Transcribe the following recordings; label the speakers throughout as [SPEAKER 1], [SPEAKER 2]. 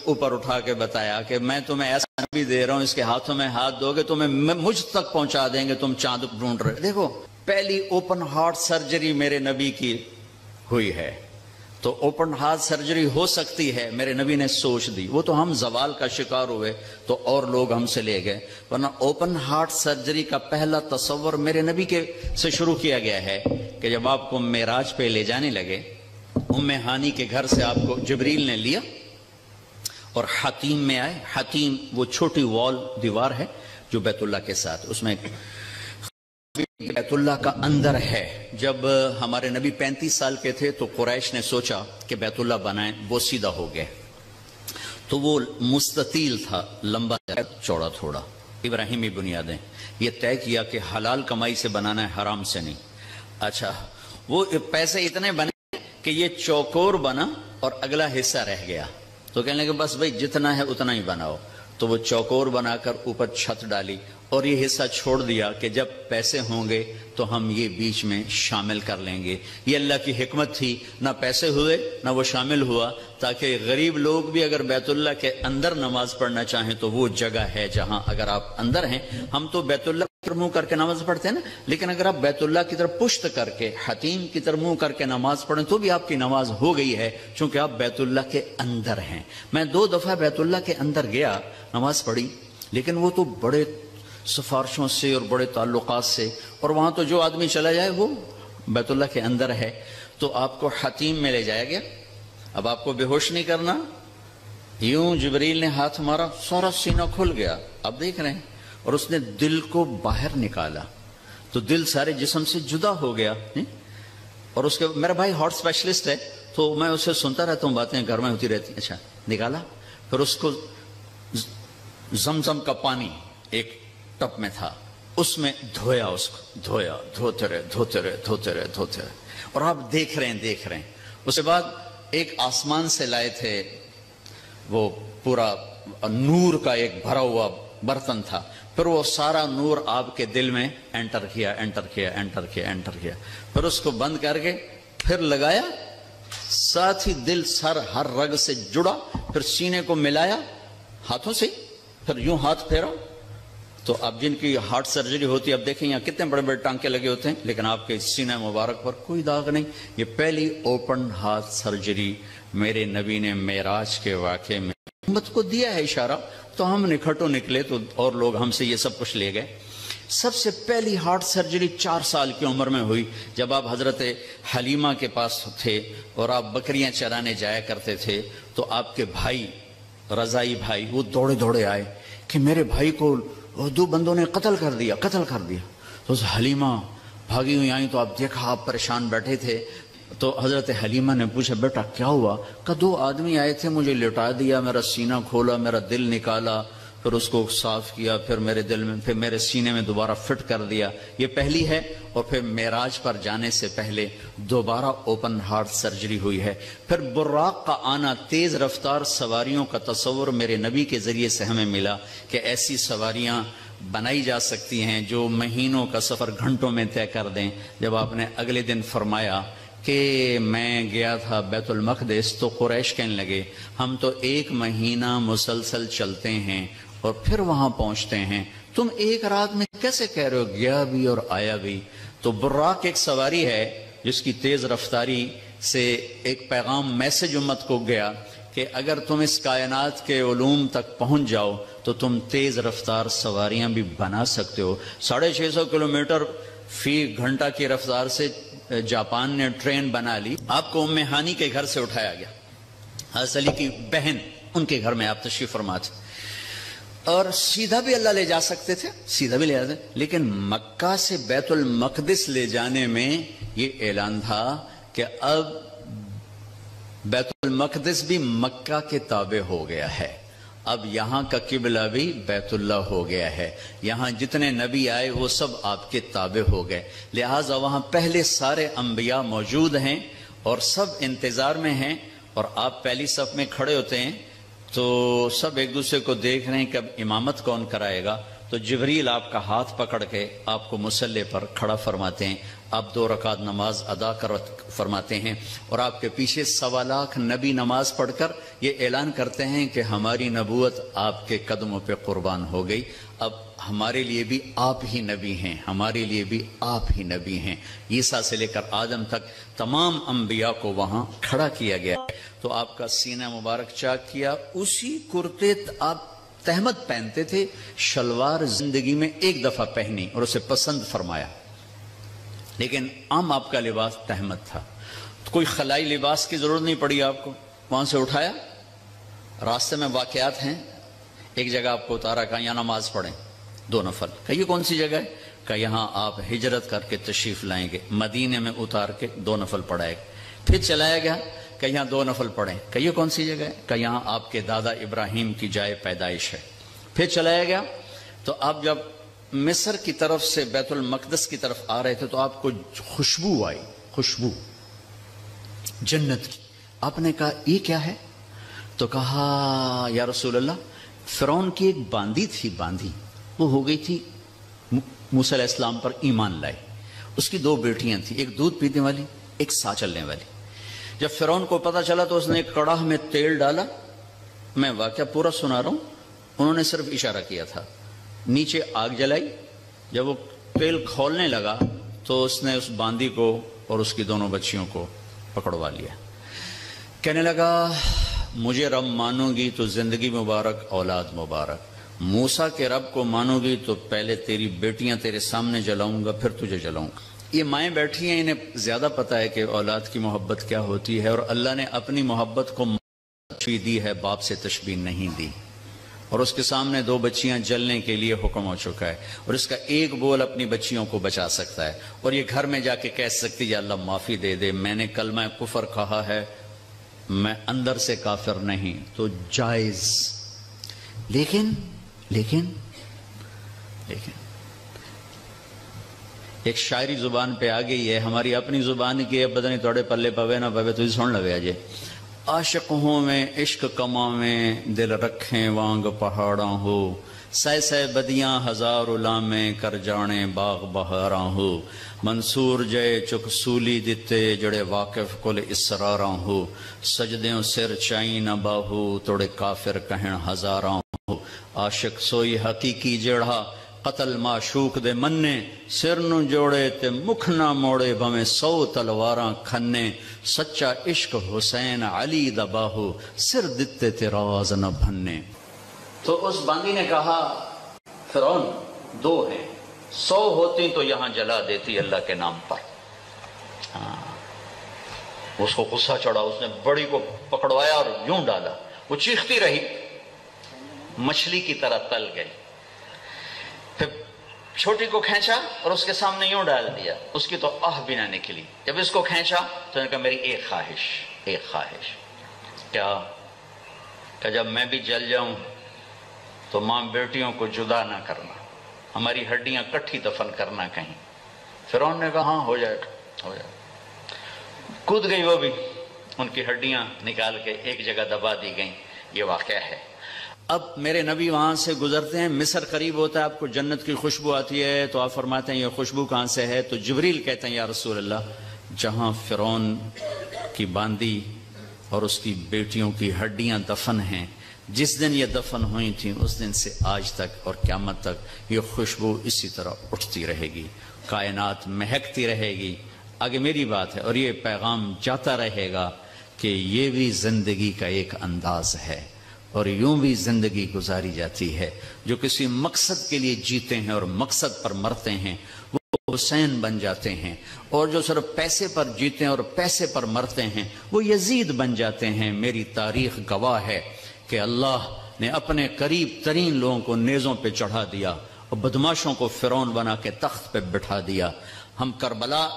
[SPEAKER 1] اوپر اٹھا کے بتایا کہ میں تمہیں ایسا نبی دے رہا ہوں، اس کے ہاتھوں میں ہاتھ دو گے تمہیں مجھ تک پہنچا دیں گے، تم چاند ڈھونڈ رہے۔ دیکھو پہلی اوپن ہارٹ سرجری میرے نبی کی ہوئی ہے، تو اوپن ہارٹ سرجری ہو سکتی ہے، میرے نبی نے سوچ دی۔ وہ تو ہم زوال کا شکار ہوئے تو اور لوگ ہم سے لے گئے، ورنہ اوپن ہارٹ سرجری کا پہلا تصور میرے نبی کے سے شروع کیا گیا ہے کہ جب آپ کو معراج پہ لے جانے لگے، ام ہانی کے گھر سے آپ کو جبریل نے لیا اور حتیم میں آئے۔ حتیم وہ چھوٹی وال دیوار ہے جو بیت اللہ کے ساتھ، اس میں بیت اللہ کا اندر ہے۔ جب ہمارے نبی 35 سال کے تھے تو قریش نے سوچا کہ بیت اللہ بنائیں، وہ سیدھا ہو گئے تو وہ مستطیل تھا، لمبا چوڑا تھوڑا، ابراہیمی بنیادیں، یہ طے کیا کہ حلال کمائی سے بنانا ہے، حرام سے نہیں۔ اچھا وہ پیسے اتنے بنے کہ یہ چوکور بنا اور اگلا حصہ رہ گیا، تو کہنے لگے بس بھائی جتنا ہے اتنا ہی بناؤ، تو وہ چوکور بنا کر اوپر چھت ڈالی اور یہ حصہ چھوڑ دیا کہ جب پیسے ہوں گے تو ہم یہ بیچ میں شامل کر لیں گے۔ یہ اللہ کی حکمت تھی، نہ پیسے ہوئے نہ وہ شامل ہوا، تاکہ غریب لوگ بھی اگر بیت اللہ کے اندر نماز پڑھنا چاہیں تو وہ جگہ ہے جہاں اگر آپ اندر ہیں۔ ہم تو بیت اللہ کی طرف منہ کر کے نماز پڑھتے ہیں نا، لیکن اگر آپ بیت اللہ کی طرف پشت کر کے حتیم کی طرف منہ کر کے نماز پڑھیں تو بھی آپ کی نماز ہو گئی ہے، چونکہ آپ بیت اللہ کے اندر ہیں۔ میں 2 دفعہ بیت اللہ کے اندر گیا، نماز پڑھی، لیکن وہ تو بڑے سفارشوں سے اور بڑے تعلقات سے، اور وہاں تو جو آدمی چلا جائے وہ بیت اللہ کے اندر ہے۔ تو آپ کو حتیم میں لے جایا گیا، اب آپ کو بے ہوش نہیں کرنا، یوں جبریل نے ہاتھ مارا، سارا سینہ کھل گیا، اب دیکھ رہے ہیں، اور اس نے دل کو باہر نکالا تو دل سارے جسم سے جدا ہو گیا۔ اور اس کے میرا بھائی ہارٹ اسپیشلسٹ ہے تو میں اسے سنتا رہتا ہوں، باتیں گھر میں ہوتی رہتی۔ اچھا نکالا، پھر اس کو زمزم کا پانی ایک ٹپ میں تھا، اس میں دھویا، اس کو دھویا، دھوتے رہے، اور آپ دیکھ رہے ہیں۔ اس کے بعد ایک آسمان سے لائے تھے، وہ پورا نور کا ایک بھرا ہوا برتن تھا، پھر وہ سارا نور آپ کے دل میں انٹر کیا، پھر اس کو بند کر کے پھر لگایا، ساتھ ہی دل سر ہر رگ سے جڑا، پھر سینے کو ملایا ہاتھوں سے، پھر یوں ہاتھ پھیرا۔ تو اب جن کی ہارٹ سرجری ہوتی ہے، اب دیکھیں یہاں کتنے بڑے بڑے ٹانکے لگے ہوتے ہیں، لیکن آپ کے سینہ مبارک پر کوئی داغ نہیں۔ یہ پہلی اوپن ہارٹ سرجری میرے نبی نے معراج کے واقعے میں امت کو دیا ہے اشارہ، تو ہم نکھٹو نکلے تو اور لوگ ہم سے یہ سب کچھ لے گئے۔ سب سے پہلی ہارٹ سرجری 4 سال کی عمر میں ہوئی، جب آپ حضرت حلیمہ کے پاس تھے اور آپ بکریاں چرانے جایا کرتے تھے، تو آپ کے بھائی رضائی بھائی وہ دوڑے دوڑے آئے کہ میرے بھائی کو 2 بندوں نے قتل کر دیا۔ تو حلیمہ بھاگی ہوئی آئیں تو آپ دیکھا آپ پریشان بیٹھے تھے، تو حضرت حلیمہ نے پوچھا بیٹا کیا ہوا؟ کہ 2 آدمی آئے تھے، مجھے لٹا دیا، میرا سینہ کھولا، میرا دل نکالا، پھر اس کو صاف کیا، پھر میرے دل میں، پھر میرے سینے میں دوبارہ فٹ کر دیا۔ یہ پہلی ہے، اور پھر معراج پر جانے سے پہلے دوبارہ اوپن ہارٹ سرجری ہوئی ہے۔ پھر براق کا آنا، تیز رفتار سواریوں کا تصور میرے نبی کے ذریعے سے ہمیں ملا کہ ایسی سواریاں بنائی جا سکتی ہیں جو مہینوں کا سفر گھنٹوں میں طے کر دیں۔ جب آپ نے اگلے دن فرمایا کہ میں گیا تھا بیت المقدس، تو قریش کہنے لگے ہم تو 1 مہینہ مسلسل چلتے ہیں اور پھر وہاں پہنچتے ہیں، تم 1 رات میں کیسے کہہ رہے ہو گیا بھی اور آیا بھی؟ تو براق ایک سواری ہے جس کی تیز رفتاری سے ایک پیغام، میسج امت کو گیا کہ اگر تم اس کائنات کے علوم تک پہنچ جاؤ تو تم تیز رفتار سواریاں بھی بنا سکتے ہو۔ 650 کلومیٹر فی گھنٹہ کی رفتار سے جاپان نے ٹرین بنا لی۔ آپ کو ام ہانی کے گھر سے اٹھایا گیا، حضرت علی کی بہن، ان کے گھر میں آپ تشریف فرما تھے، اور سیدھا بھی اللہ لے جا سکتے تھے، سیدھا بھی لے جاتے، لیکن مکہ سے بیت المقدس لے جانے میں یہ اعلان تھا کہ اب بیت المقدس بھی مکہ کے تابع ہو گیا ہے، اب یہاں کا قبلہ بھی بیت اللہ ہو گیا ہے، یہاں جتنے نبی آئے وہ سب آپ کے تابع ہو گئے، لہٰذا وہاں پہلے سارے انبیاء موجود ہیں اور سب انتظار میں ہیں، اور آپ پہلی صف میں کھڑے ہوتے ہیں تو سب ایک دوسرے کو دیکھ رہے ہیں کہ اب امامت کون کرائے گا، تو جبریل آپ کا ہاتھ پکڑ کے آپ کو مصلی پر کھڑا فرماتے ہیں، آپ 2 رکعت نماز ادا فرماتے ہیں، اور آپ کے پیچھے 1.25 لاکھ نبی نماز پڑھ کر یہ اعلان کرتے ہیں کہ ہماری نبوت آپ کے قدموں پہ قربان ہو گئی، اب ہمارے لیے بھی آپ ہی نبی ہیں، ہمارے لیے بھی آپ ہی نبی ہیں۔ عیسیٰ سے لے کر آدم تک تمام انبیاء کو وہاں کھڑا کیا گیا، تو آپ کا سینہ مبارک چاک کیا، اسی کرتے آپ تہمت پہنتے تھے، شلوار زندگی میں ایک دفعہ پہنی اور اسے پسند فرمایا، لیکن عام آپ کا لباس تہمت تھا، تو کوئی خلائی لباس کی ضرورت نہیں پڑی آپ کو، وہاں سے اٹھایا، راستے میں واقعات ہیں، ایک جگہ آپ کو اتارا، کہا یہاں نماز پڑھیں 2 نفل، کہ یہ کون سی جگہ ہے؟ کہ یہاں آپ ہجرت کر کے تشریف لائیں گے، مدینے میں اتار کے 2 نفل پڑھائے گا، پھر چلایا گیا کہ یہاں 2 نفل پڑھیں، کہ یہ کون سی جگہ ہے؟ کہ یہاں آپ کے دادا ابراہیم کی جائے پیدائش ہے، پھر چلایا گیا، تو آپ جب مصر کی طرف سے بیت المقدس کی طرف آ رہے تھے تو آپ کو خوشبو آئی، خوشبو جنت کی، آپ نے کہا یہ کیا ہے؟ تو کہا یا رسول اللہ، فرعون کی ایک باندی تھی، باندی وہ ہو گئی تھی، موسیٰ علیہ السلام پر ایمان لائے، اس کی 2 بیٹیاں تھیں، ایک دودھ پینے والی، ایک سا چلنے والی، جب فرعون کو پتا چلا تو اس نے ایک کڑاہ میں تیل ڈالا، میں واقعہ پورا سنا رہا ہوں، انہوں نے صرف اشارہ کیا تھا، نیچے آگ جلائی، جب وہ تیل کھولنے لگا تو اس نے اس باندی کو اور اس کی 2 بچیوں کو پکڑوا لیا، کہنے لگا مجھے رب مانو گی تو زندگی مبارک، اولاد مبارک، موسیٰ کے رب کو مانو گی تو پہلے تیری بیٹیاں تیرے سامنے جلاؤں گا، پھر تجھے جلاؤں گا۔ یہ مائیں بیٹھی ہیں، انہیں زیادہ پتہ ہے کہ اولاد کی محبت کیا ہوتی ہے، اور اللہ نے اپنی محبت کو تشبیہ دی ہے، باپ سے تشبیہ نہیں دی، اور اس کے سامنے 2 بچیاں جلنے کے لیے حکم ہو چکا ہے، اور اس کا ایک بول اپنی بچیوں کو بچا سکتا ہے، اور یہ گھر میں جا کے کہہ سکتی یا اللہ معافی دے دے، میں نے کلمہ کفر کہا ہے، میں اندر سے کافر نہیں، تو جائز، لیکن ایک شاعری زبان پہ آ گئی ہے، ہماری اپنی زبان کی ہے، پتہ نہیں توڑے پلے پوے نہ پوے، تو سن لگے جی، عاشق ہوں میں عشق کما میں دل رکھیں وانگ پہاڑاں ہو، سہ بدیاں 1000 علامیں کر جانے باغ بہاراں ہو، منصور جے چک سولی دتے جڑے واقف کل اسراراں ہو، سجدیوں سر چائی نہ باہو توڑے کافر کہن 1000 ہو، عاشق سوئی حقیقی جڑا قتل معشوق دے مننے، سر نو جوڑے تے مکھ نہ موڑے بھویں 100 تلواراں کھنے، سچا عشق حسین علی دا باہو سر دتے تے راز نہ بھنے۔ تو اس باندی نے کہا فرعون 2 ہیں، 100 ہوتی تو یہاں جلا دیتی اللہ کے نام پر۔ اس کو غصہ چڑھا، اس نے بڑی کو پکڑوایا اور یوں ڈالا، وہ چیختی رہی، مچھلی کی طرح تل گئی، پھر چھوٹی کو کھینچا اور اس کے سامنے یوں ڈال دیا، اس کی تو آہ بھی نہ نکلی، جب اس کو کھینچا تو نے کہا میری ایک خواہش، کیا؟ کہ جب میں بھی جل جاؤں تو ماں بیٹیوں کو جدا نہ کرنا، ہماری ہڈیاں کٹھی دفن کرنا کہیں۔ فرعون نے کہا ہاں ہو جائے گا۔ کود گئی وہ بھی، ان کی ہڈیاں نکال کے ایک جگہ دبا دی گئیں، یہ واقعہ ہے۔ اب میرے نبی وہاں سے گزرتے ہیں، مصر قریب ہوتا ہے، آپ کو جنت کی خوشبو آتی ہے، تو آپ فرماتے ہیں یہ خوشبو کہاں سے ہے؟ تو جبریل کہتے ہیں یا رسول اللہ، جہاں فرعون کی باندی اور اس کی بیٹیوں کی ہڈیاں دفن ہیں، جس دن یہ دفن ہوئی تھیں اس دن سے آج تک اور قیامت تک یہ خوشبو اسی طرح اٹھتی رہے گی، کائنات مہکتی رہے گی۔ آگے میری بات ہے، اور یہ پیغام جاتا رہے گا کہ یہ بھی زندگی کا ایک انداز ہے، اور یوں بھی زندگی گزاری جاتی ہے۔ جو کسی مقصد کے لیے جیتے ہیں اور مقصد پر مرتے ہیں وہ حسین بن جاتے ہیں، اور جو صرف پیسے پر جیتے ہیں اور پیسے پر مرتے ہیں وہ یزید بن جاتے ہیں۔ میری تاریخ گواہ ہے کہ اللہ نے اپنے قریب ترین لوگوں کو نیزوں پہ چڑھا دیا اور بدماشوں کو فرعون بنا کے تخت پہ بٹھا دیا۔ ہم کربلا،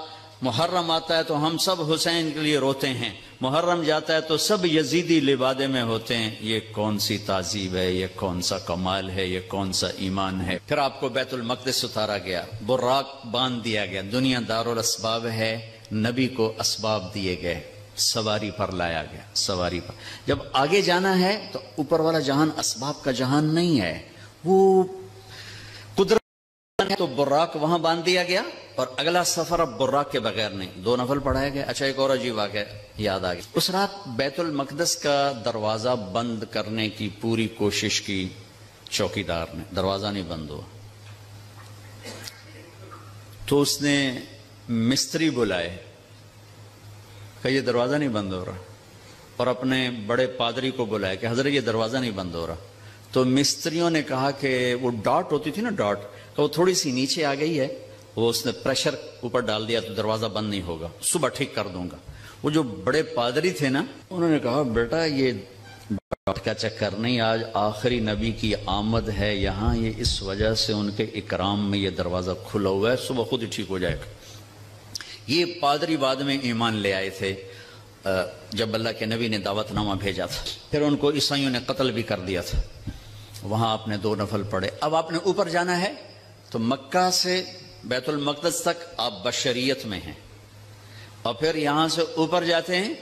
[SPEAKER 1] محرم آتا ہے تو ہم سب حسین کے لیے روتے ہیں، محرم جاتا ہے تو سب یزیدی لبادے میں ہوتے ہیں۔ یہ کون سی تعذیب ہے، یہ کون سا کمال ہے، یہ کون سا ایمان ہے؟ پھر آپ کو بیت المقدس اتارا گیا، براق باندھ دیا گیا، دنیا دارالاسباب ہے، نبی کو اسباب دیے گئے، سواری پر لایا گیا، سواری پر۔ جب آگے جانا ہے تو اوپر والا جہان اسباب کا جہان نہیں ہے، وہ تو براق وہاں باندھ دیا گیا اور اگلا سفر اب براق کے بغیر نہیں، 2 نفل پڑھایا گیا۔ اچھا ایک اور عجیب واقعہ یاد آ گیا، اس رات بیت المقدس کا دروازہ بند کرنے کی پوری کوشش کی چوکیدار نے، دروازہ نہیں بند ہوا، تو اس نے مستری بلائے کہ یہ دروازہ نہیں بند ہو رہا، اور اپنے بڑے پادری کو بلایا کہ حضرت یہ دروازہ نہیں بند ہو رہا۔ تو مستریوں نے کہا کہ وہ ڈاٹ ہوتی تھی نا، ڈاٹ، کہ وہ تھوڑی سی نیچے آ گئی ہے، وہ اس نے پریشر اوپر ڈال دیا تو دروازہ بند نہیں ہوگا، صبح ٹھیک کر دوں گا۔ وہ جو بڑے پادری تھے نا، انہوں نے کہا بیٹا یہ ڈاٹ کا چکر نہیں، آج آخری نبی کی آمد ہے یہاں، یہ اس وجہ سے ان کے اکرام میں یہ دروازہ کھلا ہوا ہے، صبح خود ہی ٹھیک ہو جائے گا۔ یہ پادری بعد میں ایمان لے آئے تھے جب اللہ کے نبی نے دعوت نامہ بھیجا تھا، پھر ان کو عیسائیوں نے قتل بھی کر دیا تھا۔ وہاں آپ نے 2 نفل پڑھے۔ اب آپ نے اوپر جانا ہے تو مکہ سے بیت المقدس تک آپ بشریت میں ہیں، اور پھر یہاں سے اوپر جاتے ہیں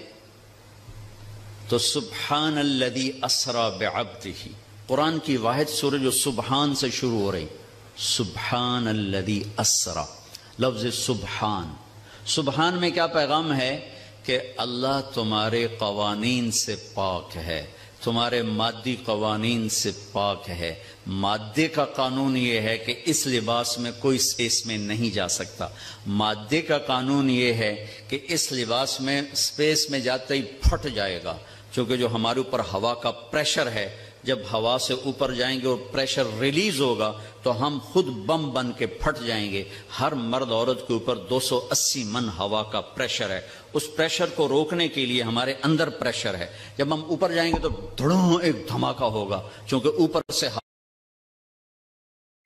[SPEAKER 1] تو سبحان الذی اسری بعبدہ، قرآن کی واحد سورہ جو سبحان سے شروع ہو رہی، سبحان الذی اسری، لفظ سبحان۔ سبحان میں کیا پیغام ہے کہ اللہ تمہارے قوانین سے پاک ہے، تمہارے مادی قوانین سے پاک ہے۔ مادے کا قانون یہ ہے کہ اس لباس میں کوئی اسپیس میں نہیں جا سکتا، مادے کا قانون یہ ہے کہ اس لباس میں اسپیس میں جاتے ہی پھٹ جائے گا، چونکہ جو ہمارے اوپر ہوا کا پریشر ہے، جب ہوا سے اوپر جائیں گے اور پریشر ریلیز ہوگا تو ہم خود بم بن کے پھٹ جائیں گے۔ ہر مرد عورت کے اوپر 280 من ہوا کا پریشر ہے، اس پریشر کو روکنے کے لیے ہمارے اندر پریشر ہے، جب ہم اوپر جائیں گے تو دھڑوں ایک دھماکہ ہوگا، چونکہ اوپر سے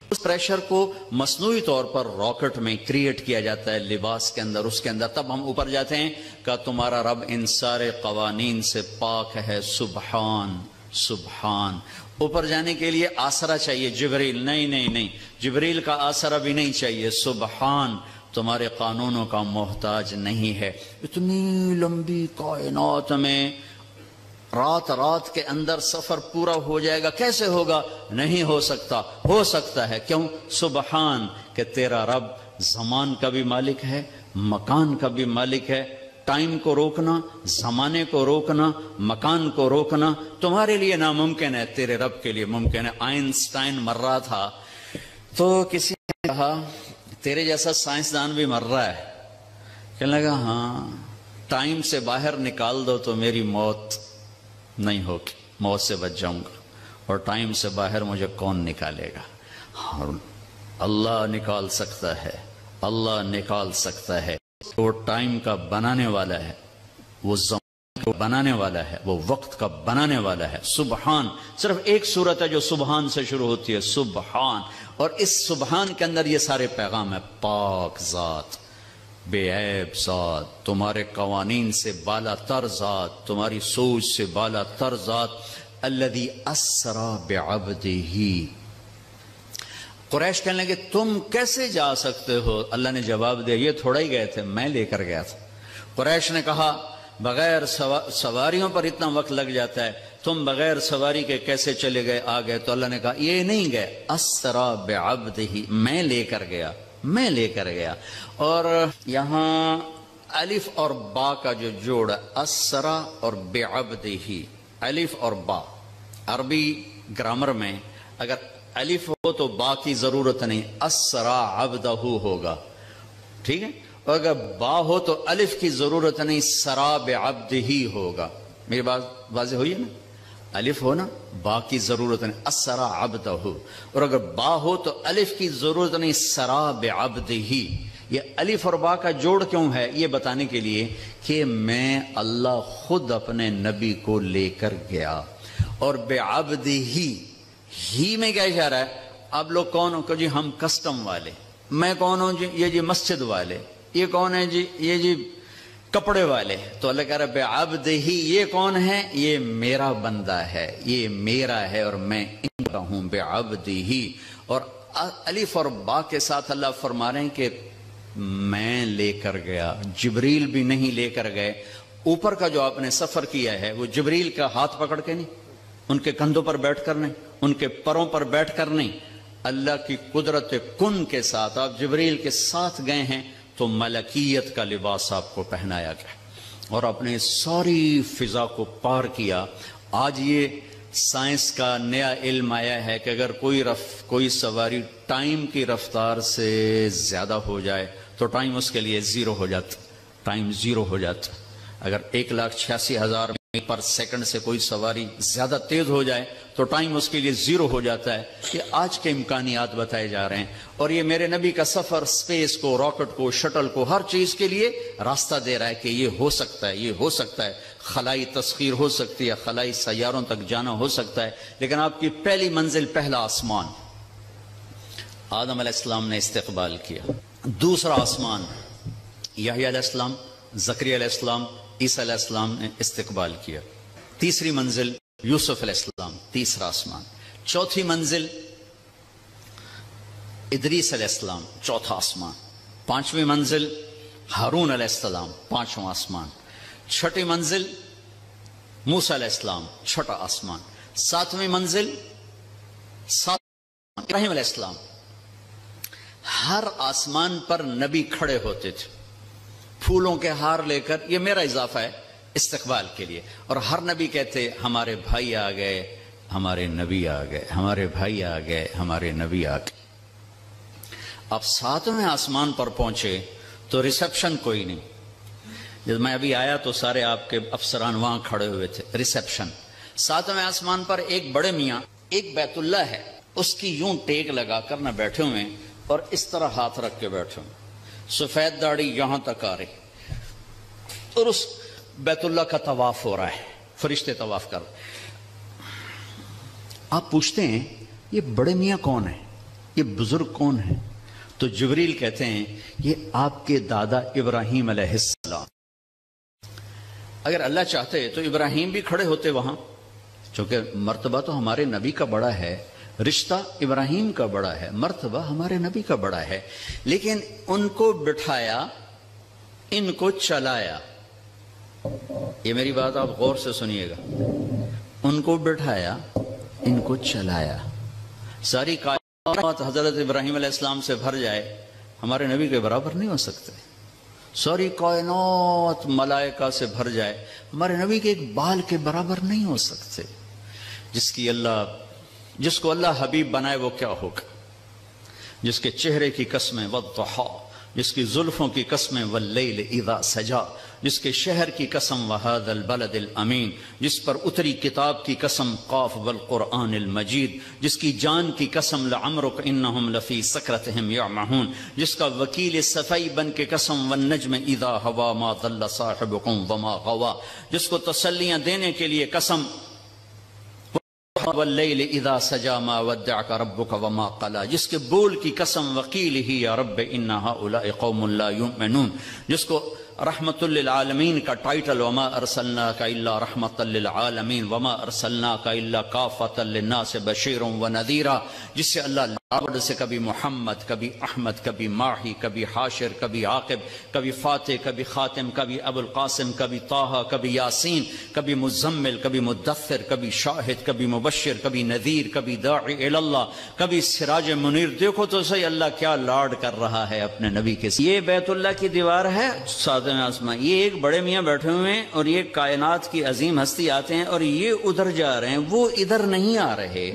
[SPEAKER 1] اس پریشر کو مصنوعی طور پر راکٹ میں کریٹ کیا جاتا ہے، لباس کے اندر، اس کے اندر، تب ہم اوپر جاتے ہیں کہ تمہارا رب ان سارے قوانین سے پاک ہے، سبحان سبحان۔ اوپر جانے کے لیے آسرا چاہیے، جبریل نہیں، جبریل کا آسرا بھی نہیں چاہیے، سبحان تمہارے قانونوں کا محتاج نہیں ہے۔ اتنی لمبی کائنات میں رات کے اندر سفر پورا ہو جائے گا، کیسے ہوگا؟ نہیں ہو سکتا، ہو سکتا ہے، کیوں؟ سبحان کہ تیرا رب زمان کا بھی مالک ہے، مکان کا بھی مالک ہے۔ ٹائم کو روکنا، زمانے کو روکنا، مکان کو روکنا تمہارے لیے ناممکن ہے، تیرے رب کے لیے ممکن ہے۔ آئنسٹائن مر رہا تھا تو کسی نے کہا تیرے جیسا سائنسدان بھی مر رہا ہے، کہنے لگا ہاں ٹائم سے باہر نکال دو تو میری موت نہیں ہوگی، موت سے بچ جاؤں گا، اور ٹائم سے باہر مجھے کون نکالے گا؟ اللہ نکال سکتا ہے، اللہ نکال سکتا ہے۔ وہ ٹائم کا بنانے والا ہے، وہ زمان کو بنانے والا ہے، وہ وقت کا بنانے والا ہے۔ سبحان صرف ایک صورت ہے جو سبحان سے شروع ہوتی ہے، سبحان، اور اس سبحان کے اندر یہ سارے پیغام ہے۔ پاک ذات، بے عیب ذات، تمہارے قوانین سے بالا تر ذات، تمہاری سوچ سے بالا تر ذات، الذی اسری بعبدہ۔ قریش کہنے لگے تم کیسے جا سکتے ہو؟ اللہ نے جواب دیا یہ تھوڑا ہی گئے تھے، میں لے کر گیا تھا۔ قریش نے کہا بغیر سواریوں پر اتنا وقت لگ جاتا ہے، تم بغیر سواری کے کیسے چلے گئے آ گئے؟ تو اللہ نے کہا یہ نہیں گئے، اسری بعبدہ، میں لے کر گیا، میں لے کر گیا۔ اور یہاں الف اور با کا جو جوڑ ہے، اسری اور بعبدہ، الف اور با، عربی گرامر میں اگر الف ہو تو با کی ضرورت نہیں، اسری عبدہ ہوگا، ٹھیک ہے؟ اور اگر با ہو تو الف کی ضرورت نہیں، سری بعبدہ ہوگا۔ میری بات واضح ہوئی ہے نا؟ الف ہو نا، با کی ضرورت نہیں، اسری عبدہ، اور اگر با ہو تو الف کی ضرورت نہیں، سری بعبدہ۔ یہ الف اور با کا جوڑ کیوں ہے؟ یہ بتانے کے لیے کہ میں اللہ خود اپنے نبی کو لے کر گیا، اور بعبدہ ہی میں کیا اشارہ ہے؟ اب لوگ کون ہو کہ جی ہم کسٹم والے، میں کون ہوں جی؟ یہ جی مسجد والے، یہ کون ہے جی؟ یہ جی کپڑے والے۔ تو اللہ کہہ رہا ہے بعبدہ، یہ کون ہے؟ یہ میرا بندہ ہے، یہ میرا ہے، اور میں ان کا ہوں، بعبدہ۔ اور الف اور با کے ساتھ اللہ فرما رہے ہیں کہ میں لے کر گیا، جبریل بھی نہیں لے کر گئے۔ اوپر کا جو آپ نے سفر کیا ہے وہ جبریل کا ہاتھ پکڑ کے نہیں، ان کے کندھوں پر بیٹھ کر نہیں، ان کے پروں پر بیٹھ کر نہیں، اللہ کی قدرت کن کے ساتھ آپ جبریل کے ساتھ گئے ہیں تو ملکیت کا لباس آپ کو پہنایا گیا اور اپنے ساری فضا کو پار کیا. آج یہ سائنس کا نیا علم آیا ہے کہ اگر کوئی سواری ٹائم کی رفتار سے زیادہ ہو جائے تو ٹائم اس کے لیے زیرو ہو جاتا، ٹائم زیرو ہو جاتا. اگر 1,86,000 میل پر سیکنڈ سے کوئی سواری زیادہ تیز ہو جائے تو ٹائم اس کے لیے زیرو ہو جاتا ہے. یہ آج کے امکانیات بتائے جا رہے ہیں اور یہ میرے نبی کا سفر سپیس کو، راکٹ کو، شٹل کو، ہر چیز کے لیے راستہ دے رہا ہے کہ یہ ہو سکتا ہے، یہ ہو سکتا ہے. خلائی تسخیر ہو سکتی ہے، خلائی سیاروں تک جانا ہو سکتا ہے. لیکن آپ کی پہلی منزل پہلا آسمان آدم علیہ السلام نے استقبال کیا. دوسرا آسمان یحییٰ علیہ السلام، زکریا علیہ السلام، عیسیٰ علیہ السلام نے استقبال کیا. تیسری منزل یوسف علیہ السلام، تیسرا آسمان. چوتھی منزل ادریس علیہ السلام، چوتھا آسمان. پانچویں منزل ہارون علیہ السلام، پانچواں آسمان. چھٹی منزل موسیٰ علیہ السلام، چھٹا آسمان. ساتویں منزل ابراہیم علیہ السلام. ہر آسمان پر نبی کھڑے ہوتے تھے پھولوں کے ہار لے کر. یہ میرا اضافہ ہے استقبال کے لیے. اور ہر نبی کہتے ہمارے بھائی آ گئے، ہمارے نبی آ گئے، ہمارے بھائی آ گئے، ہمارے نبی آ گئے. اب ساتویں آسمان پر پہنچے تو ریسپشن کوئی نہیں. جب میں ابھی آیا تو سارے آپ کے افسران وہاں کھڑے ہوئے تھے. ریسپشن ساتویں آسمان پر ایک بڑے میاں، ایک بیت اللہ ہے، اس کی یوں ٹیک لگا کر نہ بیٹھے ہوئے اور اس طرح ہاتھ رکھ کے بیٹھے ہوئے، سفید داڑھی یہاں تک آ رہی اور اس بیت اللہ کا طواف ہو رہا ہے، فرشتے طواف کر. آپ پوچھتے ہیں یہ بڑے میاں کون ہیں، یہ بزرگ کون ہیں؟ تو جبریل کہتے ہیں یہ آپ کے دادا ابراہیم علیہ السلام. اگر اللہ چاہتے تو ابراہیم بھی کھڑے ہوتے وہاں، چونکہ مرتبہ تو ہمارے نبی کا بڑا ہے، رشتہ ابراہیم کا بڑا ہے، مرتبہ ہمارے نبی کا بڑا ہے. لیکن ان کو بٹھایا، ان کو چلایا. یہ میری بات آپ غور سے سنیے گا. ان کو بٹھایا، ان کو چلایا. ساری کائنات حضرت ابراہیم علیہ السلام سے بھر جائے، ہمارے نبی کے برابر نہیں ہو سکتے. ساری کائنات ملائکہ سے بھر جائے، ہمارے نبی کے ایک بال کے برابر نہیں ہو سکتے. جس کو اللہ حبیب بنائے وہ کیا ہوگا. جس کے چہرے کی قسمیں والضحیٰ، جس کی زلفوں کی قسمیں واللیل اذا سجا، جس کے شہر کی قسم وہذا البلد الامین، جس پر اتری کتاب کی قسم قاف والقرآن المجید، جس کی جان کی قسم لعمرک انہم لفی سکرتہم یعمہون، جس کا وکیل صفائی بن کے قسم والنجم اذا ہوا ما ضل صاحبکم وما غوا، جس کو تسلیاں دینے کے لیے قسم واللیل اذا سجا ما ودعک ربک وما قلا، جس کے بول کی قسم وقیلہ یا رب ان ہؤلاء قوم لا یؤمنون، جس کو رحمت للعالمین کا ٹائٹل وما ارسلناک الا رحمت للعالمین وما ارسلناک الا کافۃ للناس بشیر ونذیرا، جس سے اللہ لاؤڈ سے کبھی محمد، کبھی احمد، کبھی ماہی، کبھی حاشر، کبھی عاقب، کبھی فاتح، کبھی خاتم، کبھی ابو القاسم، کبھی طٰہٰ، کبھی یاسین، کبھی مزمل، کبھی مدثر، کبھی شاہد، کبھی مبشر، کبھی نذیر، کبھی داعی الی اللہ، کبھی سراج منیر. دیکھو تو صحیح اللہ کیا لاڈ کر رہا ہے اپنے نبی کے ساتھ. یہ بیت اللہ کی دیوار ہے ساتویں آسمان. یہ ایک بڑے میاں بیٹھے ہوئے ہیں اور یہ کائنات کی عظیم ہستی آتے ہیں اور یہ ادھر جا رہے ہیں، وہ ادھر نہیں آ رہے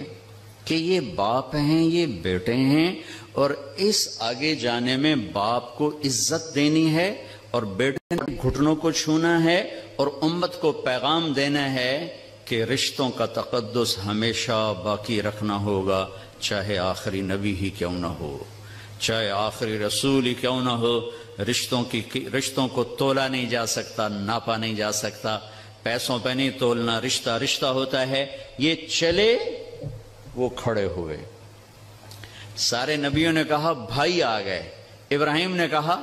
[SPEAKER 1] کہ یہ باپ ہیں، یہ بیٹے ہیں. اور اس آگے جانے میں باپ کو عزت دینی ہے اور بیٹے کے گھٹنوں کو چھونا ہے اور امت کو پیغام دینا ہے کہ رشتوں کا تقدس ہمیشہ باقی رکھنا ہوگا، چاہے آخری نبی ہی کیوں نہ ہو، چاہے آخری رسول ہی کیوں نہ ہو. رشتوں کو تولا نہیں جا سکتا، ناپا نہیں جا سکتا، پیسوں پہ نہیں تولنا. رشتہ رشتہ ہوتا ہے. یہ چلے، وہ کھڑے ہوئے. سارے نبیوں نے کہا بھائی آ گئے. ابراہیم نے کہا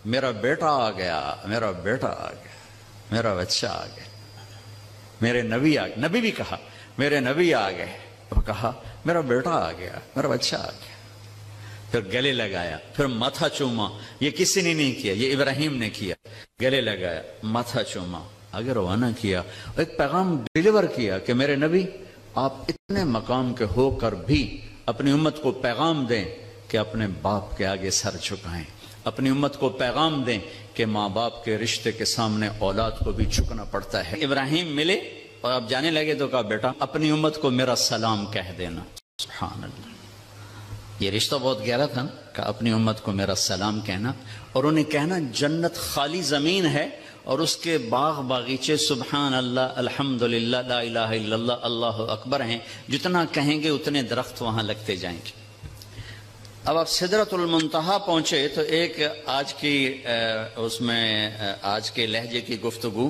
[SPEAKER 1] میرا بیٹا آ گیا، میرا بیٹا آ گیا، میرا بچہ آ گیا. میرے نبی آ گئے. نبی بھی کہا میرے نبی آ گئے. وہ کہا میرا بیٹا آ گیا، میرا بچہ آ گیا. پھر گلے لگایا، پھر ماتھا چوما. یہ کسی نے نہیں کیا، یہ ابراہیم نے کیا. گلے لگایا، ماتھا چوما، آگے روانہ کیا. ایک پیغام ڈیلیور کیا کہ میرے نبی آپ اتنے مقام کے ہو کر بھی اپنی امت کو پیغام دیں کہ اپنے باپ کے آگے سر جھکائیں، اپنی امت کو پیغام دیں کہ ماں باپ کے رشتے کے سامنے اولاد کو بھی جھکنا پڑتا ہے۔ ابراہیم ملے اور آپ جانے لگے تو کہا بیٹا اپنی امت کو میرا سلام کہہ دینا۔ سبحان اللہ، یہ رشتہ بہت گہرا تھا کہ اپنی امت کو میرا سلام کہنا، اور انہیں کہنا جنت خالی زمین ہے اور اس کے باغ باغیچے سبحان اللہ الحمدللہ لا الہ الا اللہ اللہ اکبر ہیں، جتنا کہیں گے اتنے درخت وہاں لگتے جائیں گے۔ اب آپ سدرۃ المنتہا پہنچے تو ایک آج کی اس میں آج کے لہجے کی گفتگو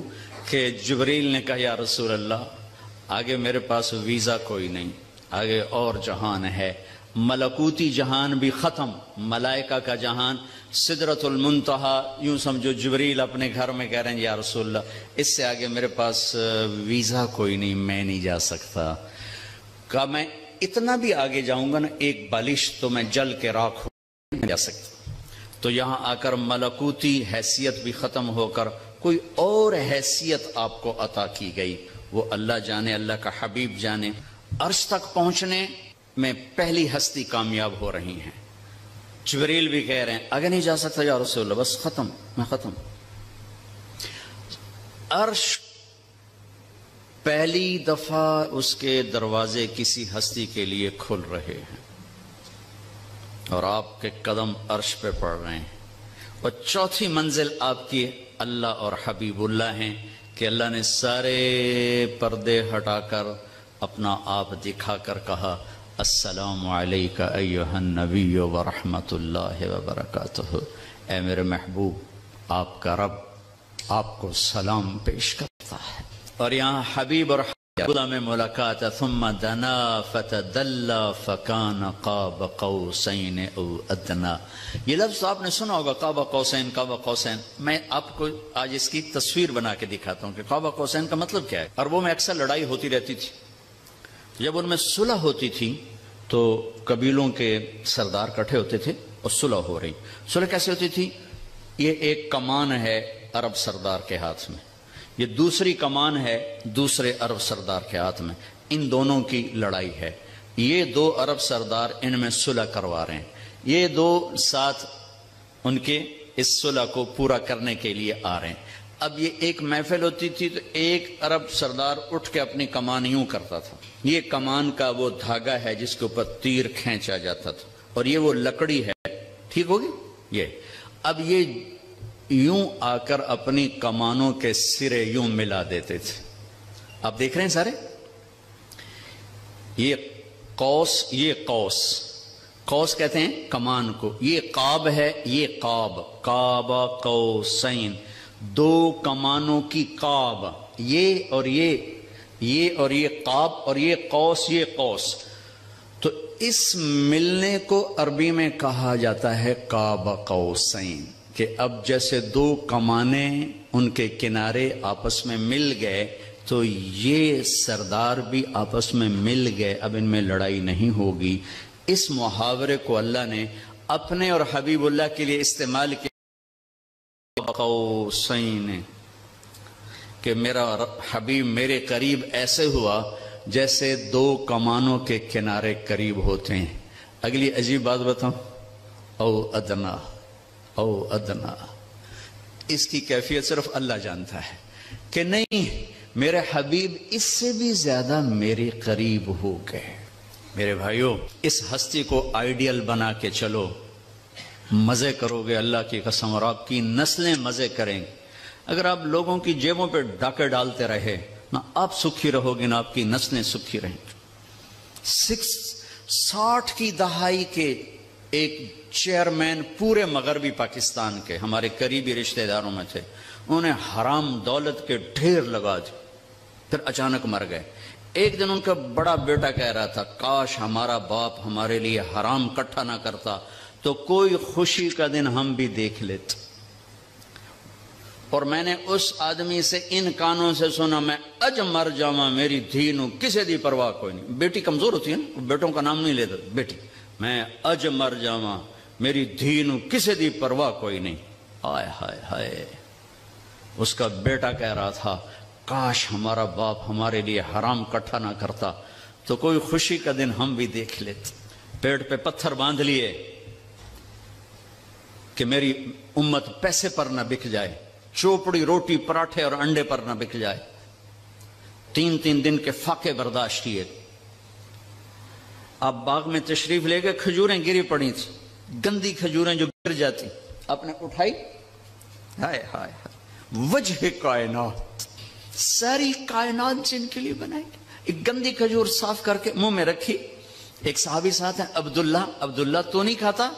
[SPEAKER 1] کہ جبریل نے کہا یا رسول اللہ آگے میرے پاس ویزا کوئی نہیں، آگے اور جہان ہے، ملکوتی جہان بھی ختم، ملائکہ کا جہان، سدرۃ المنتہا، یوں سمجھو جبریل اپنے گھر میں کہہ رہے ہیں یا رسول اللہ اس سے آگے میرے پاس ویزا کوئی نہیں، میں نہیں جا سکتا۔ کہا میں اتنا بھی آگے جاؤں گا نا ایک بالش تو میں جل کے راکھ ہو نہیں جا سکتا۔ تو یہاں آ کر ملکوتی حیثیت بھی ختم ہو کر کوئی اور حیثیت آپ کو عطا کی گئی، وہ اللہ جانے، اللہ کا حبیب جانے۔ عرش تک پہنچنے میں پہلی ہستی کامیاب ہو رہی ہیں، جبریل بھی کہہ رہے ہیں آگے نہیں جا سکتا یا رسول اللہ، بس ختم، میں ختم۔ عرش پہلی دفعہ اس کے دروازے کسی ہستی کے لیے کھل رہے ہیں اور آپ کے قدم عرش پہ پڑ رہے ہیں، اور چوتھی منزل آپ کی اللہ اور حبیب اللہ ہیں کہ اللہ نے سارے پردے ہٹا کر اپنا آپ دکھا کر کہا السلام علیک ایھا النبی ورحمۃ اللہ وبرکاتہ، اے میرے محبوب آپ کا رب آپ کو سلام پیش کرتا ہے۔ اور یہاں حبیب اور خدا میں ملاقات ہے، ثم دنا فتدلى فكان قاب قوسین او ادنا۔ یہ لفظ آپ نے سنا ہوگا قاب قوسین، قاب قوسین۔ میں آپ کو آج اس کی تصویر بنا کے دکھاتا ہوں کہ قاب قوسین کا مطلب کیا ہے۔ عربوں میں اکثر لڑائی ہوتی رہتی تھی، جب ان میں صلح ہوتی تھی تو قبیلوں کے سردار کٹھے ہوتے تھے اور صلح ہو رہی۔ صلح کیسے ہوتی تھی؟ یہ ایک کمان ہے عرب سردار کے ہاتھ میں، یہ دوسری کمان ہے دوسرے عرب سردار کے ہاتھ میں، ان دونوں کی لڑائی ہے۔ یہ دو عرب سردار ان میں صلح کروا رہے ہیں، یہ دو ساتھ ان کے اس صلح کو پورا کرنے کے لیے آ رہے ہیں۔ اب یہ ایک محفل ہوتی تھی تو ایک عرب سردار اٹھ کے اپنی کمان یوں کرتا تھا، یہ کمان کا وہ دھاگا ہے جس کے اوپر تیر کھینچا جاتا تھا، اور یہ وہ لکڑی ہے، ٹھیک ہوگی یہ۔ اب یہ یوں آ کر اپنی کمانوں کے سرے یوں ملا دیتے تھے، آپ دیکھ رہے ہیں سارے، یہ قوس، یہ قوس، قوس کہتے ہیں کمان کو، یہ قاب ہے، یہ قاب، قاب قوسین، دو کمانوں کی قاب، یہ اور یہ اور یہ قاب، اور یہ قوس، یہ قوس۔ تو اس ملنے کو عربی میں کہا جاتا ہے قاب قوسین، کہ اب جیسے دو کمانیں ان کے کنارے آپس میں مل گئے تو یہ سردار بھی آپس میں مل گئے، اب ان میں لڑائی نہیں ہوگی۔ اس محاورے کو اللہ نے اپنے اور حبیب اللہ کے لیے استعمال کیا قوسین، کہ میرا حبیب میرے قریب ایسے ہوا جیسے دو کمانوں کے کنارے قریب ہوتے ہیں۔ اگلی عجیب بات بتاؤں، او ادنا، او ادنا، اس کی کیفیت صرف اللہ جانتا ہے کہ نہیں میرے حبیب اس سے بھی زیادہ میرے قریب ہو گئے۔ میرے بھائیوں، اس ہستی کو آئیڈیل بنا کے چلو، مزے کرو گے اللہ کی قسم، اور آپ کی نسلیں مزے کریں گے۔ اگر آپ لوگوں کی جیبوں پہ ڈاکے ڈالتے رہے، نہ آپ سکھی رہو گے نہ آپ کی نسلیں سکھی رہیں گی۔ 60 کی دہائی کے ایک چیئرمین پورے مغربی پاکستان کے ہمارے قریبی رشتہ داروں میں تھے، انہوں نے حرام دولت کے ڈھیر لگا دی، پھر اچانک مر گئے۔ ایک دن ان کا بڑا بیٹا کہہ رہا تھا کاش ہمارا باپ ہمارے لیے حرام کٹھا نہ کرتا تو کوئی خوشی کا دن ہم بھی دیکھ لیتے۔ اور میں نے اس آدمی سے ان کانوں سے سنا، میں اج مر جاواں میری دھی نو کسے دی پرواہ کوئی نہیں۔ بیٹی کمزور ہوتی ہے نا، بیٹوں کا نام نہیں لیتا، بیٹی میں اج مر جاواں میری دھی نو کسے دی پرواہ کوئی نہیں۔ ہائے ہائے ہائے، اس کا بیٹا کہہ رہا تھا کاش ہمارا باپ ہمارے لیے حرام کٹھا نہ کرتا تو کوئی خوشی کا دن ہم بھی دیکھ لیتے۔ پیٹ پہ پتھر باندھ لیے کہ میری امت پیسے پر نہ بک جائے، چوپڑی روٹی پراٹھے اور انڈے پر نہ بک جائے۔ 3 دن کے فاقے برداشت کیے۔ آپ باغ میں تشریف لے گئے، کھجوریں گری پڑی تھی، گندی کھجوریں جو گر جاتی، آپ نے اٹھائی، ہائے ہائے وجہ کائنات، ساری کائنات جن کے لیے بنائی، ایک گندی کھجور صاف کر کے منہ میں رکھی۔ ایک صحابی ساتھ ہیں، عبداللہ تو نہیں کھاتا؟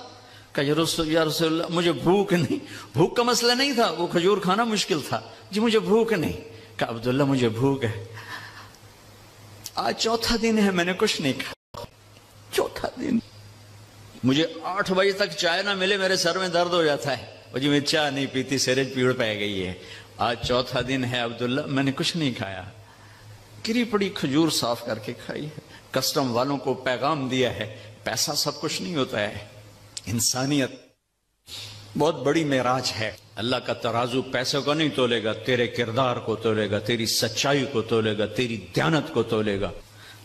[SPEAKER 1] کہ یا رسول اللہ مجھے بھوک نہیں۔ بھوک کا مسئلہ نہیں تھا، وہ کھجور کھانا مشکل تھا، جی مجھے بھوک نہیں۔ کہ عبداللہ مجھے بھوک ہے، آج چوتھا دن ہے میں نے کچھ نہیں کھایا، چوتھا دن، مجھے 8 بجے تک چائے نہ ملے میرے سر میں درد ہو جاتا ہے، اور جی میں چائے نہیں پیتی، سیرج پیڑ پہ گئی ہے، آج چوتھا دن ہے عبداللہ میں نے کچھ نہیں کھایا، گری پڑی کھجور صاف کر کے کھائی ہے۔ کسٹم والوں کو پیغام دیا ہے، پیسہ سب کچھ نہیں ہوتا ہے، انسانیت بہت بڑی معراج ہے۔ اللہ کا ترازو پیسے کو نہیں تولے گا، تیرے کردار کو تولے گا، تیری سچائی کو تولے گا، تیری دیانت کو تولے گا۔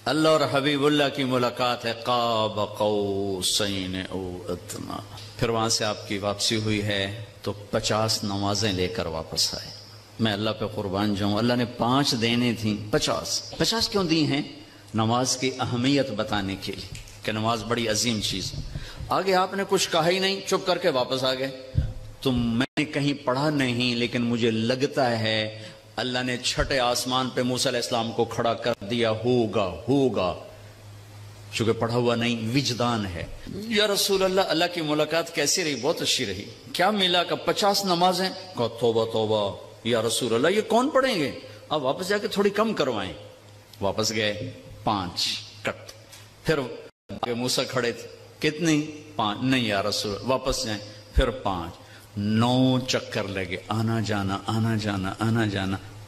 [SPEAKER 1] اللہ اور حبیب اللہ کی ملاقات ہے، قاب قوسین او ادنی۔ پھر وہاں سے آپ کی واپسی ہوئی ہے تو 50 نمازیں لے کر واپس آئے۔ میں اللہ پہ قربان جاؤں، اللہ نے 5 دینے تھیں، 50 کیوں دی ہیں؟ نماز کی اہمیت بتانے کے لیے کہ نماز بڑی عظیم چیز ہے۔ آگے آپ نے کچھ کہا ہی نہیں، چپ کر کے واپس آ گئے۔ تو میں نے کہیں پڑھا نہیں، لیکن مجھے لگتا ہے اللہ نے 6 آسمان پہ موسیٰ علیہ السلام کو کھڑا کر دیا، ہوگا، چونکہ پڑھا ہوا نہیں، وجدان ہے۔ یا رسول اللہ، اللہ کی ملاقات کیسی رہی؟ بہت اچھی رہی۔ کیا ملا؟ کہ 50 نمازیں۔ کہا توبہ یا رسول اللہ یہ کون پڑھیں گے؟ اب واپس جا کے تھوڑی کم کروائیں۔ واپس گئے، 5 کٹ۔ پھر موسیٰ کھڑے تھے، کتنی؟ 5۔ نہیں یا رسول اللہ، واپس جائیں، پھر 5۔ 9 چکر لگے، آنا جانا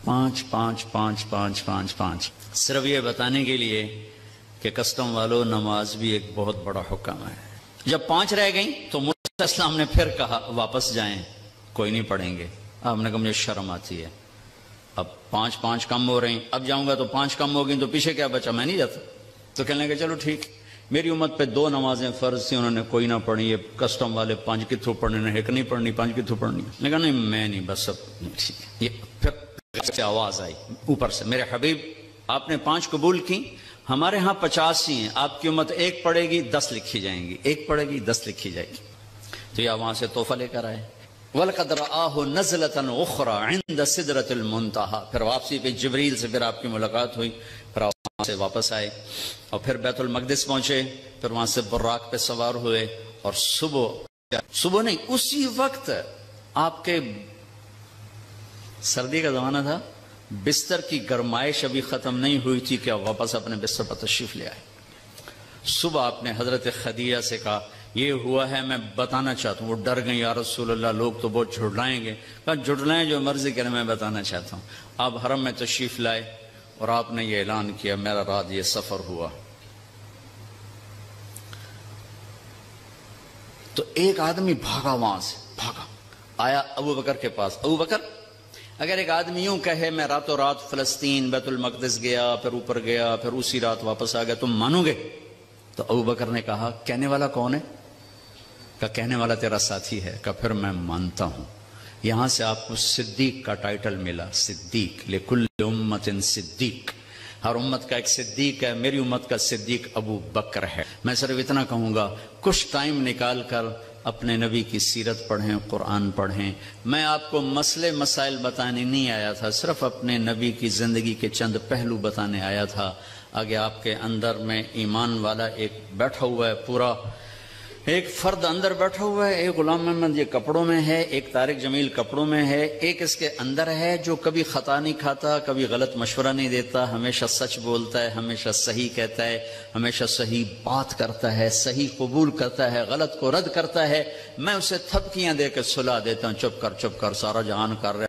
[SPEAKER 1] 5۔ صرف یہ بتانے کے لیے کہ کسٹم والوں، نماز بھی ایک بہت بڑا حکم ہے۔ جب 5 رہ گئیں تو موسیٰ علیہ السلام نے پھر کہا واپس جائیں، کوئی نہیں پڑھیں گے۔ آپ نے کہا مجھے شرم آتی ہے، اب 5 کم ہو رہے ہیں، اب جاؤں گا تو 5 کم ہو گئی تو پیچھے کیا بچا، میں نہیں جاتا۔ تو کہنے لگے چلو ٹھیک۔ میری امت پہ 2 نمازیں فرض تھیں، انہوں نے کوئی نہ پڑھی، یہ کسٹم والے 5 کتھوں پڑھنے نے، ایک نہیں پڑھنی، 5 کتھوں پڑھنی۔ میں کہا نہیں میں نہیں، بس اب ٹھیک ہے۔ یہ پھر سے آواز آئی اوپر سے، میرے حبیب آپ نے 5 قبول کی، ہمارے ہاں 50 ہی ہیں، آپ کی امت 1 پڑھے گی 10 لکھی جائیں گی، 1 پڑھے گی 10 لکھی جائے گی۔ تو یہ وہاں سے تحفہ لے کر آئے۔ وَلَقَدْ رَآهُ نَزْلَةً أُخْرَى عِنْدَ سِدْرَةِ الْمُنْتَهَى۔ پھر واپسی پہ جبریل سے پھر آپ کی ملاقات ہوئی، پھر آپ وہاں سے واپس آئے اور پھر بیت المقدس پہنچے، پھر وہاں سے براق پہ سوار ہوئے، اور صبح نہیں اسی وقت آپ کے سردی کا زمانہ تھا، بستر کی گرمائش ابھی ختم نہیں ہوئی تھی کہ واپس اپنے بستر پر تشریف لے آئے۔ صبح آپ نے حضرت خدیجہ سے کہا یہ ہوا ہے، میں بتانا چاہتا ہوں۔ وہ ڈر گئی، یا رسول اللہ لوگ تو بہت جھٹلائیں گے۔ کہا جھٹلائیں جو مرضی کریں، میں بتانا چاہتا ہوں۔ آپ حرم میں تشریف لائے اور آپ نے یہ اعلان کیا میرا رات یہ سفر ہوا۔ تو ایک آدمی بھاگا، وہاں سے بھاگا، آیا ابو بکر کے پاس۔ ابو بکر، اگر ایک آدمی یوں کہے میں راتوں رات فلسطین بیت المقدس گیا، پھر اوپر گیا، پھر اسی رات واپس آ گیا، تم مانو گے؟ تو ابو بکر نے کہا کہنے والا کون ہے؟ کہ کہنے والا تیرا ساتھی ہے۔ کہ پھر میں مانتا ہوں۔ یہاں سے آپ کو صدیق کا ٹائٹل ملا، صدیق، لکل امت صدیق، ہر امت کا ایک صدیق ہے، میری امت کا صدیق ابو بکر ہے۔ میں صرف اتنا کہوں گا، کچھ ٹائم نکال کر اپنے نبی کی سیرت پڑھیں، قرآن پڑھیں۔ میں آپ کو مسئلے مسائل بتانے نہیں آیا تھا، صرف اپنے نبی کی زندگی کے چند پہلو بتانے آیا تھا۔ آگے آپ کے اندر میں ایمان والا ایک بیٹھا ہوا ہے، پورا ایک فرد اندر بیٹھا ہوا ہے۔ ایک غلام محمد یہ کپڑوں میں ہے، ایک طارق جمیل کپڑوں میں ہے، ایک اس کے اندر ہے جو کبھی خطا نہیں کھاتا، کبھی غلط مشورہ نہیں دیتا، ہمیشہ سچ بولتا ہے، ہمیشہ صحیح کہتا ہے، ہمیشہ صحیح بات کرتا ہے، صحیح قبول کرتا ہے، غلط کو رد کرتا ہے۔ میں اسے تھپکیاں دے کے سلا دیتا ہوں، چپ کر سارا جہان کر رہا ہے،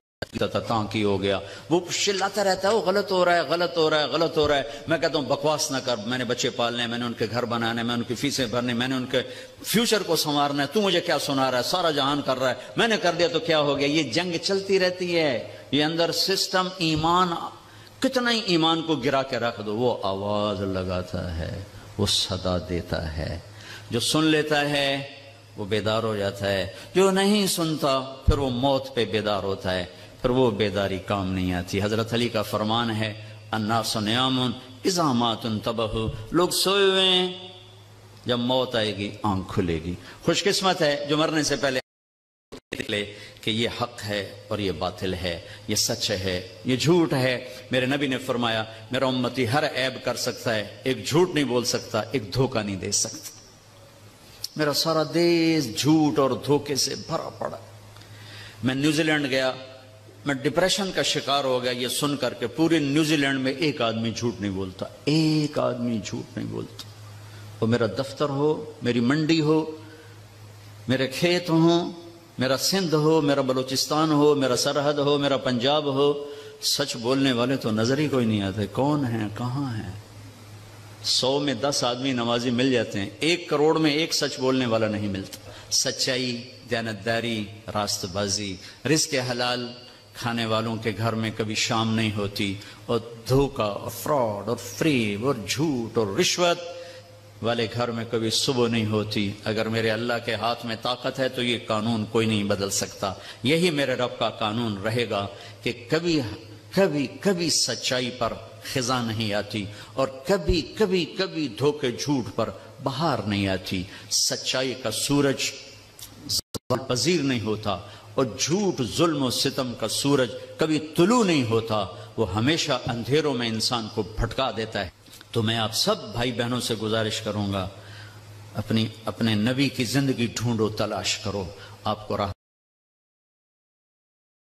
[SPEAKER 1] کی ہو گیا، وہ چلاتا رہتا ہے، وہ غلط ہو رہا ہے۔ میں کہتا ہوں بکواس نہ کر، میں نے بچے پالنے، میں نے ان کے گھر بنانے، میں ان کی فیسیں بھرنے، میں نے ان کے فیوچر کو سنوارنا ہے، تو مجھے کیا سنا رہا ہے؟ سارا جہان کر رہا ہے، میں نے کر دیا تو کیا ہو گیا؟ یہ جنگ چلتی رہتی ہے، یہ اندر سسٹم ایمان، کتنا ہی ایمان کو گرا کے رکھ دو، وہ آواز لگاتا ہے، وہ صدا دیتا ہے، جو سن لیتا ہے وہ بیدار ہو جاتا ہے، جو نہیں سنتا پھر وہ موت پہ بیدار ہوتا ہے، پھر وہ بیداری کام نہیں آتی۔ حضرت علی کا فرمان ہے الناس نیام اذا مات انتبہوا، لوگ سوئے ہوئے ہیں، جب موت آئے گی آنکھ کھلے گی۔ خوش قسمت ہے جو مرنے سے پہلے نکلے کہ یہ حق ہے اور یہ باطل ہے، یہ سچ ہے یہ جھوٹ ہے۔ میرے نبی نے فرمایا میرا امتی ہر عیب کر سکتا ہے، ایک جھوٹ نہیں بول سکتا، ایک دھوکہ نہیں دے سکتا۔ میرا سارا دیش جھوٹ اور دھوکے سے بھرا پڑا۔ میں نیوزی لینڈ گیا، میں ڈپریشن کا شکار ہو گیا یہ سن کر کے پورے نیوزی لینڈ میں ایک آدمی جھوٹ نہیں بولتا، ایک آدمی جھوٹ نہیں بولتا۔ وہ میرا دفتر ہو، میری منڈی ہو، میرے کھیت ہوں، میرا سندھ ہو، میرا بلوچستان ہو، میرا سرحد ہو، میرا پنجاب ہو، سچ بولنے والے تو نظر ہی کوئی نہیں آتے۔ کون ہیں، کہاں ہیں؟ 100 میں 10 آدمی نمازی مل جاتے ہیں، 1 کروڑ میں ایک سچ بولنے والا نہیں ملتا۔ سچائی، دیانتداری، راست بازی، رزق حلال کھانے والوں کے گھر میں کبھی شام نہیں ہوتی، اور دھوکہ اور فراڈ اور فریب اور جھوٹ اور رشوت والے گھر میں کبھی صبح نہیں ہوتی۔ اگر میرے اللہ کے ہاتھ میں طاقت ہے تو یہ قانون کوئی نہیں بدل سکتا۔ یہی میرے رب کا قانون رہے گا کہ کبھی کبھی کبھی سچائی پر خزاں نہیں آتی، اور کبھی کبھی کبھی دھوکے جھوٹ پر بہار نہیں آتی۔ سچائی کا سورج زوال پذیر نہیں ہوتا، اور جھوٹ ظلم و ستم کا سورج کبھی طلوع نہیں ہوتا، وہ ہمیشہ اندھیروں میں انسان کو بھٹکا دیتا ہے۔ تو میں آپ سب بھائی بہنوں سے گزارش کروں گا، اپنے نبی کی زندگی ڈھونڈو، تلاش کرو، آپ کو راہ